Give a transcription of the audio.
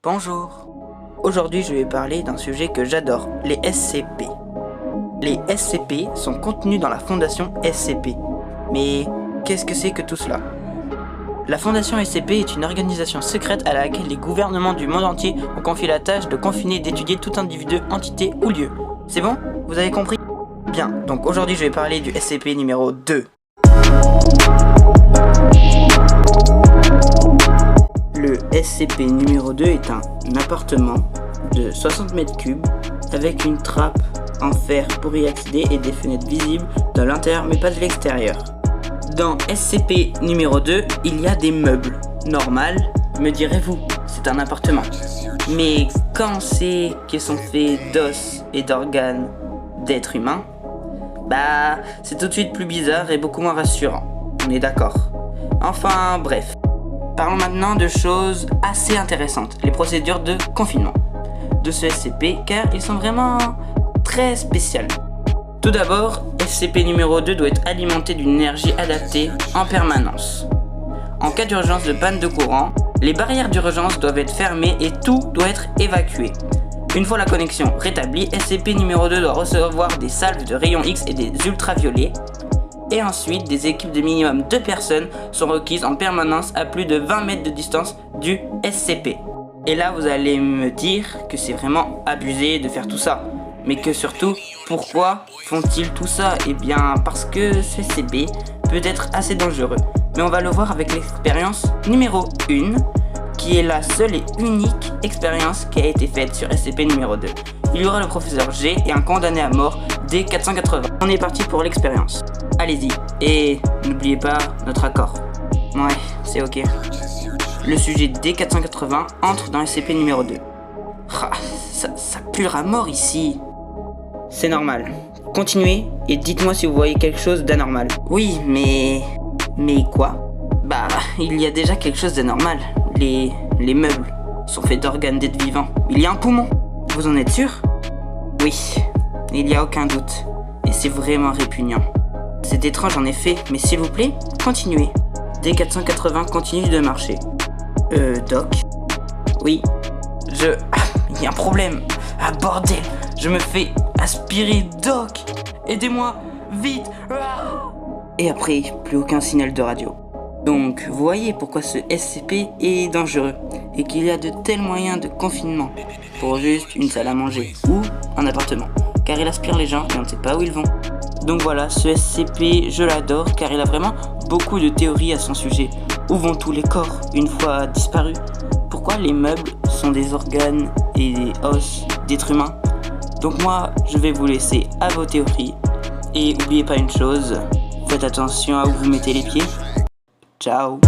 Bonjour. Aujourd'hui, je vais parler d'un sujet que j'adore, les SCP. Les SCP sont contenus dans la fondation SCP. Mais qu'est-ce que c'est que tout cela? La fondation SCP est une organisation secrète à laquelle les gouvernements du monde entier ont confié la tâche de confiner et d'étudier tout individu, entité ou lieu. C'est bon? Vous avez compris? Bien, donc aujourd'hui je vais parler du SCP numéro 2. Le SCP numéro 2 est un appartement de 60 mètres cubes avec une trappe en fer pour y accéder et des fenêtres visibles dans l'intérieur mais pas de l'extérieur. Dans SCP numéro 2, il y a des meubles. Normal, me direz-vous, c'est un appartement. Mais quand c'est qu'ils sont faits d'os et d'organes d'êtres humains, bah c'est tout de suite plus bizarre et beaucoup moins rassurant. On est d'accord. Enfin bref. Parlons maintenant de choses assez intéressantes, les procédures de confinement de ce SCP, car ils sont vraiment très spéciales. Tout d'abord, SCP numéro 2 doit être alimenté d'une énergie adaptée en permanence. En cas d'urgence de panne de courant, les barrières d'urgence doivent être fermées et tout doit être évacué. Une fois la connexion rétablie, SCP numéro 2 doit recevoir des salves de rayons X et des ultraviolets. Et ensuite, des équipes de minimum 2 personnes sont requises en permanence à plus de 20 mètres de distance du SCP. Et là, vous allez me dire que c'est vraiment abusé de faire tout ça. Mais que surtout, pourquoi font-ils tout ça? Eh bien, parce que ce SCP peut être assez dangereux. Mais on va le voir avec l'expérience numéro 1, qui est la seule et unique expérience qui a été faite sur SCP numéro 2. Il y aura le professeur G et un condamné à mort D480. On est parti pour l'expérience. Allez-y, et n'oubliez pas notre accord. Ouais, c'est ok. Le sujet D480 entre dans SCP numéro 2. Ah, ça pue à mort ici. C'est normal. Continuez et dites-moi si vous voyez quelque chose d'anormal. Oui, mais quoi? Bah, il y a déjà quelque chose d'anormal. Les meubles sont faits d'organes d'êtres vivants. Il y a un poumon. Vous en êtes sûr? Oui, il n'y a aucun doute. Et c'est vraiment répugnant. C'est étrange en effet, mais s'il vous plaît, continuez. D480 continue de marcher. Doc? Oui, il y a un problème. Ah bordel, je me fais aspirer, Doc. Aidez-moi, vite. Et après, plus aucun signal de radio. Donc, vous voyez pourquoi ce SCP est dangereux et qu'il y a de tels moyens de confinement pour juste une salle à manger ou un appartement, car il aspire les gens et on ne sait pas où ils vont. Donc voilà, ce SCP, je l'adore car il a vraiment beaucoup de théories à son sujet. Où vont tous les corps une fois disparus? Pourquoi les meubles sont des organes et des os d'êtres humains? Donc moi, je vais vous laisser à vos théories. Et n'oubliez pas une chose, faites attention à où vous mettez les pieds. Ciao.